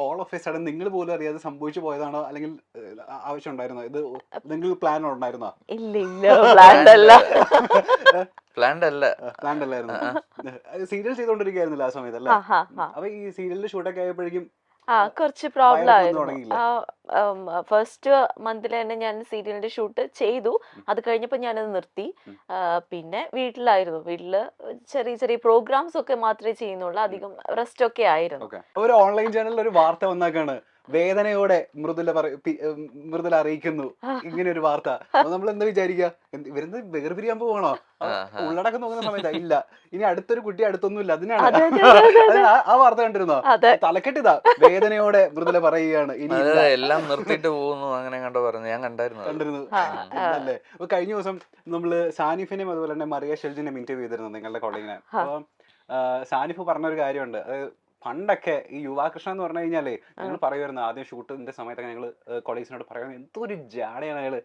All of A sudden നിങ്ങൾ പോലും അറിയാതെ സംഭവിച്ചു പോയതാണോ, അല്ലെങ്കിൽ ആവശ്യം ഉണ്ടായിരുന്നോ, ഇത് നിങ്ങൾ പ്ലാൻ ഉണ്ടായിരുന്നോ? ഇല്ല ഇല്ല, പ്ലാൻഡ് അല്ല. പ്ലാൻഡ് അല്ല. പ്ലാൻഡ് അല്ലായിരുന്നു. സീരിയൽ ചെയ്തോണ്ടിരിക്കുകയായിരുന്നില്ല ആ സമയത്ത് അല്ലേ? അപ്പൊ ഈ സീരിയലിന്റെ ഷൂട്ടൊക്കെ ആയപ്പോഴേക്കും കുറച്ച് പ്രോബ്ലം ആയിരുന്നു. തുടങ്ങിയില്ല? ഫസ്റ്റ് മന്തിൽ തന്നെ ഞാൻ സീരിയലിന്റെ ഷൂട്ട് ചെയ്തു. അത് കഴിഞ്ഞപ്പോൾ ഞാനത് നിർത്തി. പിന്നെ വീട്ടിലായിരുന്നു. വീട്ടില് ചെറിയ ചെറിയ പ്രോഗ്രാംസ് ഒക്കെ മാത്രമേ ചെയ്യുന്നുള്ളൂ, അധികം റെസ്റ്റ് ഒക്കെ ആയിരുന്നു. ഒരു ഓൺലൈൻ ചാനലിൽ ഒരു വാർത്ത വന്നാക്കാണ്, വേദനയോടെ മൃദുല അറിയിക്കുന്നു ഇങ്ങനെ ഒരു വാർത്ത. നമ്മൾ എന്താ വിചാരിക്കുക, ഇവരെന്ത് വേർപിരിയാൻ പോവാണോ? ഉള്ളടക്കം നോക്കുന്ന സമയത്ത് ഇല്ല, ഇനി അടുത്തൊരു കുട്ടി അടുത്തൊന്നുമില്ല. അതിനാണ് ആ വാർത്ത കണ്ടിരുന്നോ? തലക്കെട്ടിതാ, വേദനയോടെ മൃദുല പറയുകയാണ് ഇനി എല്ലാം നിർത്തിയിട്ട് പോകുന്നു, അങ്ങനെ കണ്ടോ പറഞ്ഞു. ഞാൻ കണ്ടിരുന്നു. അല്ലേ? അപ്പൊ കഴിഞ്ഞ ദിവസം നമ്മള് സാനിഫിനെയും അതുപോലെ തന്നെ മറിയ ഷെൽജിനെയും ഇന്റർവ്യൂ ചെയ്തിരുന്നു, നിങ്ങളുടെ കോളേജിനെ. അപ്പൊ സാനിഫ് പറഞ്ഞൊരു കാര്യമുണ്ട്. അതായത് പണ്ടൊക്കെ ഈ യുവാകൃഷ്ണ എന്ന് പറഞ്ഞു കഴിഞ്ഞാലേ ഞങ്ങൾ പറയുമായിരുന്നു, ആദ്യം ഷൂട്ടിന്റെ സമയത്തൊക്കെ ഞങ്ങള് കോളേജിനോട് പറയുന്നത് എന്തൊരു ജാടയാണ് അയാള്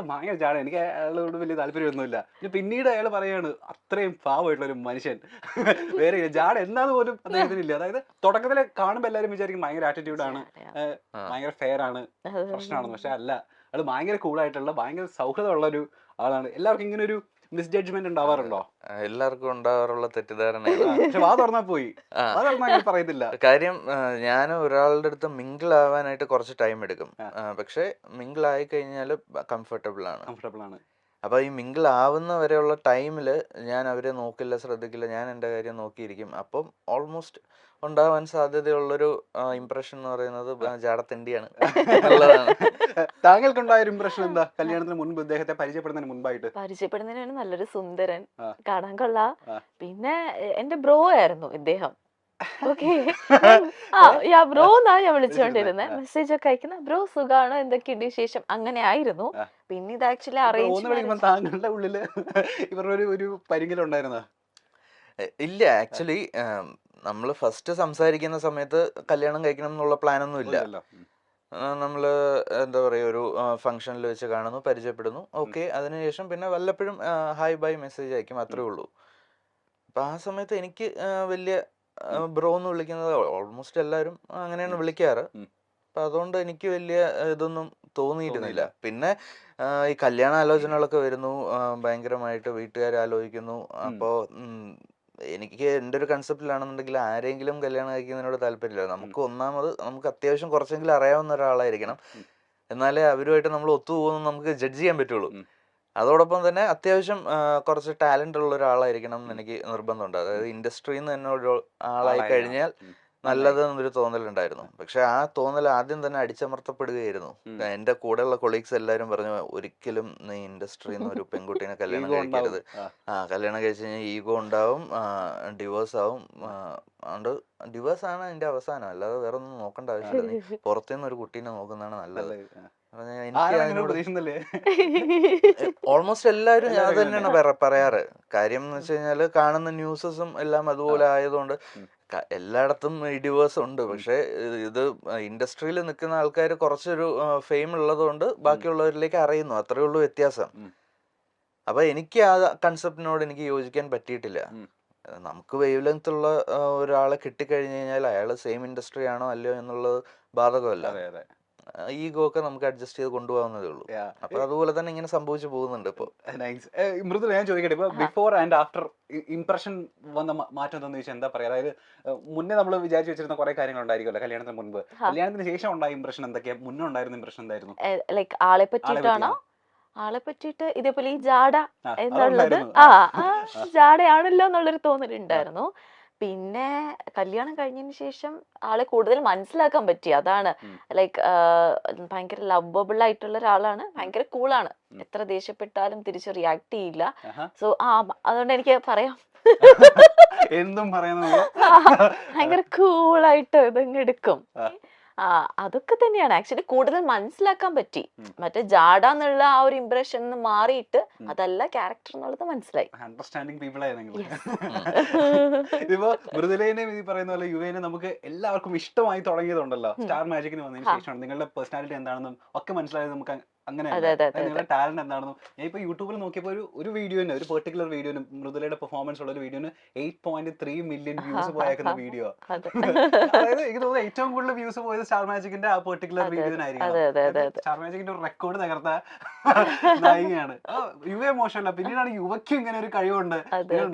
ഭയങ്കര ജാട, എനിക്ക് അയാളോട് വലിയ താല്പര്യമൊന്നുമില്ല. പിന്നീട് അയാൾ പറയാണ് അത്രയും പാവമായിട്ടുള്ള ഒരു മനുഷ്യൻ, വേറെ ജാട എന്താന്ന് പോലും അദ്ദേഹത്തിനില്ല. അതായത് തുടക്കത്തില് കാണുമ്പോൾ എല്ലാവരും വിചാരിക്കും ഭയങ്കര ആറ്റിറ്റ്യൂഡാണ്, ഭയങ്കര ഫെയർ ആണ്, പ്രശ്നമാണെന്ന്. പക്ഷെ അല്ല, അയാൾ ഭയങ്കര കൂളായിട്ടുള്ള ഭയങ്കര സൗഹൃദമുള്ള ഒരു ആളാണ്. എല്ലാവർക്കും ഇങ്ങനെ ഒരു മിസ് ജഡ്ജ്മെന്റ് ഉണ്ടാവാറുണ്ടോ? എല്ലാവർക്കും ഉണ്ടാവാറുള്ള തെറ്റിദ്ധാരണ. വാ തുറന്നാ പോയി പറയത്തില്ല. കാര്യം ഞാൻ ഒരാളുടെ അടുത്ത് മിങ്കിൾ ആവാനായിട്ട് കുറച്ച് ടൈം എടുക്കും, പക്ഷെ മിങ്കിൾ ആയി കഴിഞ്ഞാൽ കംഫർട്ടബിൾ ആണ്. അപ്പൊ ഈ മിങ്കിൾ ആവുന്ന വരെയുള്ള ടൈമില് ഞാൻ അവരെ നോക്കില്ല, ശ്രദ്ധിക്കില്ല, ഞാൻ എൻ്റെ കാര്യം നോക്കിയിരിക്കും. അപ്പം ഓൾമോസ്റ്റ് ഉണ്ടാവാൻ സാധ്യതയുള്ളൊരു ഇംപ്രഷൻ എന്ന് പറയുന്നത് ജാടത്തിണ്ടിയാണ് എന്നുള്ളതാണ്. താങ്കൾക്കുണ്ടായ ഒരു ഇംപ്രഷൻ എന്താ കല്യാണത്തിന് മുൻപ്, ഇദ്ദേഹത്തെ പരിചയപ്പെടുന്നതിന് മുൻപായിട്ട്? പരിചയപ്പെടുന്നതിനാണ് നല്ലൊരു സുന്ദരൻ, കാണാൻ കൊള്ളാം. പിന്നെ എന്റെ ബ്രോ ആയിരുന്നു ഇദ്ദേഹം. ഓക്കെ, ബ്രോ എന്നാ ഞാൻ വിളിച്ചോണ്ടിരുന്നത്. മെസ്സേജ് ഒക്കെ അയക്കുന്ന, ബ്രോ സുഖാണോ, എന്തൊക്കെയുണ്ട് വിശേഷം, അങ്ങനെ ആയിരുന്നു. പിന്നെ ഇത് ആക്ച്വലി അറേഞ്ച്. താങ്കളുടെ ഉള്ളില് ഇവരുടെ ഒരു പരിങ്ങലുണ്ടായിരുന്നോ? ഇല്ല, ആക്ച്വലി നമ്മൾ ഫസ്റ്റ് സംസാരിക്കുന്ന സമയത്ത് കല്യാണം കഴിക്കണം എന്നുള്ള പ്ലാനൊന്നും ഇല്ല. നമ്മള് എന്താ പറയുക, ഒരു ഫംഗ്ഷനിൽ വെച്ച് കാണുന്നു, പരിചയപ്പെടുന്നു, ഓക്കെ. അതിനുശേഷം പിന്നെ വല്ലപ്പോഴും ഹായ് ബൈ മെസ്സേജ് അയക്കും, അത്രേ ഉള്ളൂ. അപ്പൊ ആ സമയത്ത് എനിക്ക് വലിയ ബ്രോ എന്ന് വിളിക്കുന്നത് ഓൾമോസ്റ്റ് എല്ലാവരും അങ്ങനെയാണ് വിളിക്കാറ്. അപ്പൊ അതുകൊണ്ട് എനിക്ക് വലിയ ഇതൊന്നും തോന്നിയിരുന്നില്ല. പിന്നെ ഈ കല്യാണ ആലോചനകളൊക്കെ വരുന്നു, ഭയങ്കരമായിട്ട് വീട്ടുകാർ ആലോചിക്കുന്നു. അപ്പോൾ എനിക്ക് എൻ്റെ ഒരു കൺസെപ്റ്റിലാണെന്നുണ്ടെങ്കിൽ ആരെങ്കിലും കല്യാണം കഴിക്കുന്നതിനോട് താല്പര്യമില്ല. നമുക്ക് അത്യാവശ്യം കുറച്ചെങ്കിലും അറിയാവുന്ന ഒരാളായിരിക്കണം, എന്നാലേ അവരുമായിട്ട് നമ്മൾ ഒത്തുപോകുന്നു നമുക്ക് ജഡ്ജ് ചെയ്യാൻ പറ്റുള്ളൂ. അതോടൊപ്പം തന്നെ അത്യാവശ്യം കുറച്ച് ടാലന്റ് ഉള്ള ഒരാളായിരിക്കണം എന്ന് എനിക്ക് നിർബന്ധമുണ്ട്. അതായത് ഇൻഡസ്ട്രിയിൽ നിന്ന് തന്നെ ഒരു ആളായി കഴിഞ്ഞാൽ നല്ലത് എന്നൊരു തോന്നലുണ്ടായിരുന്നു. പക്ഷെ ആ തോന്നൽ ആദ്യം തന്നെ അടിച്ചമർത്തപ്പെടുകയായിരുന്നു. എന്റെ കൂടെയുള്ള കൊളീഗ്സ് എല്ലാവരും പറഞ്ഞു, ഒരിക്കലും നീ ഇൻഡസ്ട്രിയിൽ നിന്ന് ഒരു പെൺകുട്ടീനെ കല്യാണം കഴിക്കരുത്. കല്യാണം കഴിച്ചു കഴിഞ്ഞാൽ ഈഗോ ഉണ്ടാവും, ഡിവോഴ്സ് ആവും. അതുകൊണ്ട് ഡിവോഴ്സ് ആണ് അതിന്റെ അവസാനം, അല്ലാതെ വേറെ ഒന്നും നോക്കേണ്ട ആവശ്യമില്ല. നീ പുറത്തുനിന്ന് ഒരു കുട്ടീനെ നോക്കുന്നതാണ് നല്ലത്. ഓൾമോസ്റ്റ് എല്ലാവരും അത് തന്നെയാണ് പറയാറ്. കാര്യം എന്ന് വെച്ച് കഴിഞ്ഞാല് കാണുന്ന ന്യൂസസും എല്ലാം അതുപോലെ ആയതുകൊണ്ട് എല്ലായിടത്തും ഡിവോഴ്സ് ഉണ്ട്. പക്ഷെ ഇത് ഇൻഡസ്ട്രിയിൽ നിൽക്കുന്ന ആൾക്കാർ കുറച്ചൊരു ഫെയിം ഉള്ളത് കൊണ്ട് ബാക്കിയുള്ളവരിലേക്ക് അറിയുന്നു, അത്രേ ഉള്ളൂ വ്യത്യാസം. അപ്പൊ എനിക്ക് ആ കൺസെപ്റ്റിനോട് എനിക്ക് യോജിക്കാൻ പറ്റിയിട്ടില്ല. നമുക്ക് വേവ് ലെങ്ത് ഉള്ള ഒരാളെ കിട്ടിക്കഴിഞ്ഞു കഴിഞ്ഞാൽ അയാൾ സെയിം ഇൻഡസ്ട്രി ആണോ അല്ലയോ എന്നുള്ളത് ബാധകമല്ല. ഈഗോ ഒക്കെ നമുക്ക് അഡ്ജസ്റ്റ് ചെയ്ത് കൊണ്ടുപോകുന്നതേ ഉള്ളൂ. അപ്പൊ അതുപോലെ തന്നെ ഇങ്ങനെ സംഭവിച്ചു പോകുന്നുണ്ട് ഇപ്പൊ. മൃദുല, ഞാൻ ചോദിക്കട്ടെ, ഇപ്പൊ ബിഫോർ ആൻഡ് ആഫ്റ്റർ ഇംപ്രഷൻ വന്ന മാറ്റം എന്താണെന്ന് ചോദിച്ചാൽ എന്താ പറയാ? അതായത് മുന്നേ നമ്മൾ വിചാരിച്ചു വെച്ചിരുന്ന കുറെ കാര്യങ്ങൾ ഉണ്ടായിരിക്കുമല്ലോ കല്യാണത്തിന് മുൻപ്, കല്യാണത്തിന് ശേഷം ഉണ്ടായ ഇംപ്രഷൻ എന്തൊക്കെയാ? മുന്നേ ഉണ്ടായിരുന്ന ഇംപ്രഷൻ എന്തായിരുന്നു? ലൈക്ക് ആളെ പറ്റിയിട്ടാണോ? ആളെ പറ്റിയിട്ട് ഇതേപോലെ ഈ ജാട എന്നുള്ളത് ജാടയാണല്ലോ എന്നുള്ളൊരു തോന്നലുണ്ടായിരുന്നു. പിന്നെ കല്യാണം കഴിഞ്ഞതിന് ശേഷം ആളെ കൂടുതൽ മനസ്സിലാക്കാൻ പറ്റി. അതാണ് ലൈക്ക് ഭയങ്കര ലവബിൾ ആയിട്ടുള്ള ഒരാളാണ്, ഭയങ്കര കൂളാണ്, എത്ര ദേഷ്യപ്പെട്ടാലും തിരിച്ച് റിയാക്ട് ചെയ്യില്ല. സോ അതുകൊണ്ട് എനിക്ക് പറയാം, എന്തും ഭയങ്കര കൂളായിട്ട് ഇതങ്ങ് എടുക്കും. അതൊക്കെ തന്നെയാണ് ആക്ച്വലി കൂടുതൽ മനസ്സിലാക്കാൻ പറ്റി. മറ്റേ ജാഡ എന്നുള്ള ആ ഒരു ഇംപ്രഷൻ മാറിയിട്ട് അതല്ല ക്യാരക്ടർ എന്നുള്ളത് മനസ്സിലായി. അണ്ടർസ്റ്റാൻഡിങ് പീപ്പിൾ ആയി നിങ്ങൾ. ഇപ്പൊ മൃദുലേനെയും ഈ പറയുന്ന പോലെ യുവേനെ നമുക്ക് എല്ലാവർക്കും ഇഷ്ടമായി തുടങ്ങിയതുണ്ടല്ലോ സ്റ്റാർ മാജിക്കിന് വന്നതിന് ശേഷമാണ്. നിങ്ങളുടെ പേഴ്സണാലിറ്റി എന്താണെന്നും ഒക്കെ മനസ്സിലായത് നമുക്ക് അങ്ങനെയല്ല. നിങ്ങളുടെ ടാലന്റ് എന്താണെന്നും ഞാൻ ഇപ്പൊ യൂട്യൂബിൽ നോക്കിയപ്പോൾ ഒരു വീഡിയോന്, ഒരു പെർട്ടിക്കുലർ വീഡിയോന്, മൃദുലയുടെ പെർഫോമൻസ് ഉള്ള ഒരു വീഡിയോന് 8.3 മില്യൺ വ്യൂസ് പോയേക്കുന്ന വീഡിയോ. അതായത് എനിക്ക് തോന്നുന്നു ഏറ്റവും കൂടുതൽ വ്യൂസ് പോയത് സ്റ്റാർ മാജിക്കിന്റെ ആ പെർട്ടിക്കുലർ വീഡിയോനായിരിക്കും. സ്റ്റാർ മാജിക്കിന്റെ ഒരു റെക്കോർഡ് തകർത്ത നായികയാണ്. യുവയെ മോശമല്ല, പിന്നീടാണ് യുവയ്ക്ക് ഇങ്ങനെ ഒരു കഴിവുണ്ട്.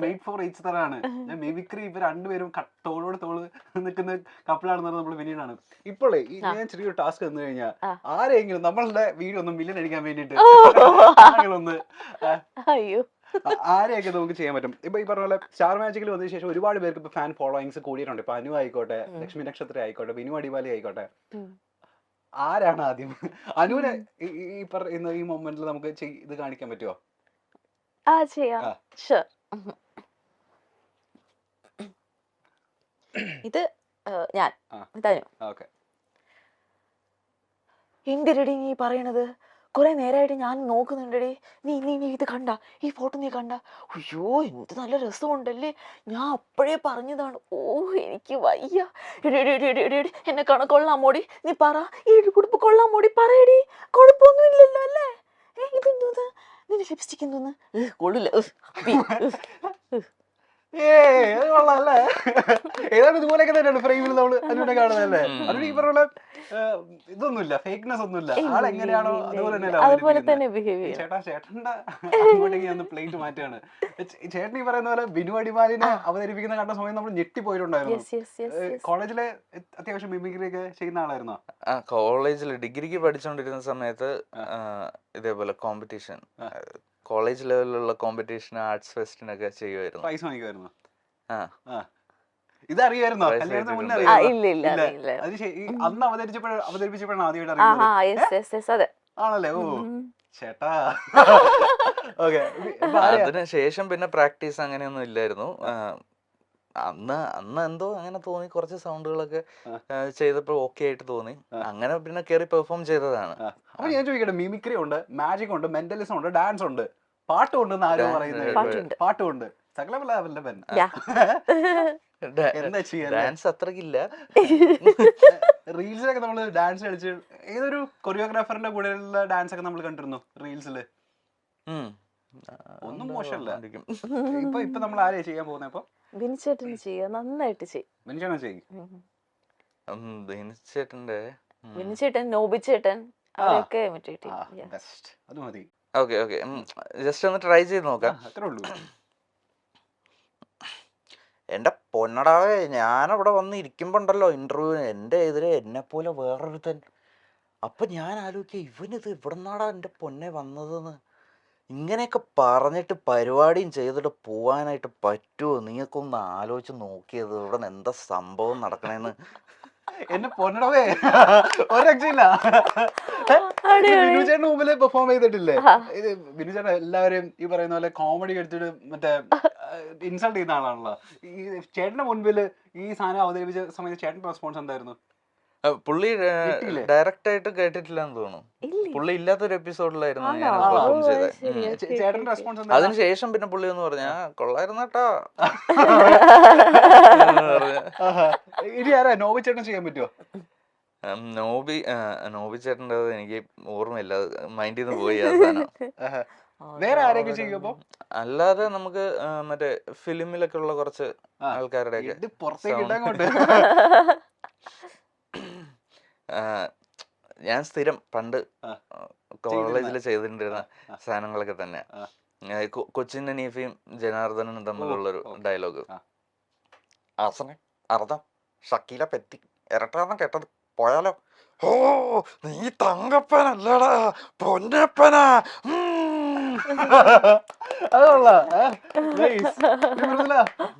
മെയ്ഡ് ഫോർ ഈച്ച് തരാണ്. ഞാൻ മിമിക്രി ഇവർ രണ്ടുപേരും തോളോട് തോള് നിൽക്കുന്ന കപ്പിളാണെന്ന് നമ്മൾ പിന്നീടാണ്. ഇപ്പോഴേ ഞാൻ ചെറിയൊരു ടാസ്ക് തന്നു കഴിഞ്ഞാൽ ആരെങ്കിലും നമ്മളുടെ വീഡിയോ ഒന്ന് മില്യൺ അടിക്കാൻ വേണ്ടിട്ട് ഒന്ന് ആരെയൊക്കെ നമുക്ക് ചെയ്യാൻ പറ്റും. ഇപ്പൊ ഈ പറഞ്ഞ പോലെ സ്റ്റാർ മാജിക്കിൽ വന്നതിന് ശേഷം ഒരുപാട് പേർക്ക് ഇപ്പൊ ഫാൻ ഫോളോയിങ്സ് കൂടിയിട്ടുണ്ട്. ഇപ്പൊ അനു ആയിക്കോട്ടെ, ലക്ഷ്മി നക്ഷത്ര ആയിക്കോട്ടെ, ബിനു അടിമാലി ആയിക്കോട്ടെ. ആരാണ് ആദ്യം അനുവിനെ ഈ പറയുന്ന ഈ മൊമെന്റിൽ നമുക്ക് ഇത് കാണിക്കാൻ പറ്റുമോ? ഇത് ഞാൻ തനു. എന്തിരടി നീ പറയണത്? കുറെ നേരമായിട്ട് ഞാൻ നോക്കുന്നുണ്ടടി. നീ നീ നീ ഇത് കണ്ട? ഈ ഫോട്ടോ നീ കണ്ട? അയ്യോ എന്ത് നല്ല രസമുണ്ടല്ലേ. ഞാൻ അപ്പോഴേ പറഞ്ഞതാണ്. ഓ എനിക്ക് വയ്യ. എന്നെ കൊള്ളാമോടി? നീ പറ, ഈ കുടുംബ കൊള്ളാമോടി? പറയടി. കുഴപ്പമൊന്നും ഇല്ലല്ലോ അല്ലേ? ഇതെന്തോന്ന്? നിന്റെ ലിപ്സ്റ്റിക് എന്തോന്ന്? കൊള്ളില്ല. കൊള്ളാല്ലേ? ഏതാണ്ട് ഇതുപോലെയൊക്കെ തന്നെയാണ് ഫ്രെയിമിൽ നമ്മള് അനുവിനെ കാണുന്നതല്ലേ? അതിന് ഈ പറഞ്ഞ ഇതൊന്നുമില്ല, ഫേക്ക്നെസ് ഒന്നുമില്ല. ആളെങ്ങനെയാണോ അതുപോലെ തന്നെ. ചേട്ടന്റെ അങ്ങോട്ടേക്ക് ഞാൻ പ്ലേറ്റ് മാറ്റാണ്. ചേട്ടൻ ഈ പറയുന്ന പോലെ ബിനു അടിമാലിനെ അവതരിപ്പിക്കുന്ന കണ്ട സമയം നമ്മൾ ഞെട്ടിപ്പോയിട്ടുണ്ടായിരുന്നു. കോളേജിലെ അത്യാവശ്യം മിമിക്രി ഒക്കെ ചെയ്യുന്ന ആളായിരുന്നോ? കോളേജിൽ ഡിഗ്രിക്ക് പഠിച്ചുകൊണ്ടിരുന്ന സമയത്ത് ഇതേപോലെ കോമ്പറ്റീഷൻ, കോളേജ് ലെവലിലുള്ള കോമ്പറ്റീഷൻ, ആർട്സ് ഫെസ്റ്റിനൊക്കെ ചെയ്യുമായിരുന്നു. പ്രൈസ് വാങ്ങിക്കുമായിരുന്നു. ഇതറിയായിരുന്നോ? കല്യാണത്തിന് മുന്നേ അറിയാം. അന്ന് അവതരിപ്പിച്ചപ്പോഴാണ് ആദ്യമായിട്ട് ആണല്ലേ? ഓ ചേട്ടാ. അതിന് ശേഷം പിന്നെ പ്രാക്ടീസ് അങ്ങനെയൊന്നും ഇല്ലായിരുന്നു. അന്ന് എന്തോ അങ്ങനെ തോന്നി, കുറച്ച് സൗണ്ടുകളൊക്കെ ചെയ്തപ്പോൾ ഓക്കെ ആയിട്ട് തോന്നി. അങ്ങനെ പിന്നെ കയറി പെർഫോം ചെയ്തതാണ്. അപ്പൊ ഞാൻ ചോദിക്കട്ടെ, മിമിക്രി ഉണ്ട്, മാജിക് ഉണ്ട്, മെന്റലിസം ഉണ്ട്, ഡാൻസ് ഉണ്ട്, പാട്ടുണ്ടെന്ന് ആരോ പറയുന്നത്? പാട്ടുമുണ്ട്. സകലവല്ലഭൻ. എന്താ ചെയ്യാ? ഡാൻസ് അത്രക്കില്ല. റീൽസിലൊക്കെ നമ്മള് ഡാൻസ് കളിച്ച് ഏതൊരു കൊറിയോഗ്രാഫറിന്റെ കൂടെയുള്ള ഡാൻസ് ഒക്കെ നമ്മൾ കണ്ടിരുന്നു റീൽസില്. ഒന്നും മോശമല്ല. ഇപ്പൊ നമ്മൾ ആരെയാ ചെയ്യാൻ പോകുന്നത്? ഇപ്പൊ ബിനിച്ചേട്ടന് ചെയ്യാം, നന്നായിട്ട് ചെയ്യും. ബിനിച്ചേട്ടൻ, നോബിച്ചേട്ടൻ അവരൊക്കെ അത് മതി. ഓക്കെ ഓക്കെ, ജസ്റ്റ് ഒന്ന് ട്രൈ ചെയ്ത് നോക്കാം. അത്രേ ഉള്ളൂ. എന്റെ പൊന്നടാവേ, ഞാനവിടെ വന്ന് ഇരിക്കുമ്പോണ്ടല്ലോ ഇന്റർവ്യൂവിന്, എന്റെ എതിരെ എന്നെ പോലെ വേറൊരുത്തൻ. അപ്പൊ ഞാൻ ആലോചിക്കുക, ഇവനിത് ഇവിടെ നിന്നാടാ എന്റെ പൊന്നെ വന്നതെന്ന്. ഇങ്ങനെയൊക്കെ പറഞ്ഞിട്ട് പരിപാടിയും ചെയ്തിട്ട് പോവാനായിട്ട് പറ്റുമോ? നീക്കൊന്ന് ആലോചിച്ച് നോക്കിയത് ഇവിടെ എന്താ സംഭവം നടക്കണേന്ന്. എന്നെ പൊന്നടവേ, ഒരു രക്ഷയില്ല. ബിനുചേട്ടന് മുമ്പില് പെർഫോം ചെയ്തിട്ടില്ലേ? ഇത് ബിനുചേട്ടൻ എല്ലാവരെയും ഈ പറയുന്ന പോലെ കോമഡി എടുത്തിട്ട് മറ്റേ ഇൻസൾട്ട് ചെയ്യുന്ന ആളാണല്ലോ. ഈ ചേട്ടന്റെ മുൻപില് ഈ സാധനം അവതരിപ്പിച്ച സമയത്ത് ചേട്ടന്റെ റെസ്പോൺസ് എന്തായിരുന്നു? പുള്ളി ഡയറക്റ്റ് ആയിട്ട് കേട്ടിട്ടില്ലെന്ന് തോന്നുന്നു. പുള്ളി ഇല്ലാത്തൊരു എപ്പിസോഡിലായിരുന്നു ഞാൻ പെർഫോം ചെയ്തത്. അതിനുശേഷം പിന്നെ പുള്ളി ഒന്ന് പറഞ്ഞ കൊള്ളായിരുന്നു കേട്ടോ. ഇനി ആരാ നോബി ചേട്ടൻ ചെയ്യാൻ പറ്റുമോ? നോബി ചേട്ടൻ്റെ എനിക്ക് ഓർമ്മയില്ല, മൈൻഡിൽ നിന്ന് പോയി അവസാനം. വേറെ ആരെയൊക്കെ ചെയ്യുമ്പോ? അല്ലാതെ നമുക്ക് മറ്റേ ഫിലിമിലൊക്കെ ഉള്ള കുറച്ച് ആൾക്കാരുടെ ഒക്കെ പുറത്തേക്ക് ഞാൻ സ്ഥിരം പണ്ട് കോളേജിൽ ചെയ്തിട്ടുണ്ടിരുന്ന സാധനങ്ങളൊക്കെ തന്നെ. കൊച്ചിൻ ഹനീഫയും ജനാർദ്ദനും തമ്മിലുള്ളൊരു ഡയലോഗ്, ആസനെ അർദ്ധം ഷക്കീല പെറ്റി ഇരട്ടാന്ന് കേട്ടത് പോയാലോ? ഓ നീ തങ്കപ്പനല്ലടാ പൊന്നപ്പനാ. അതുകൊള്ള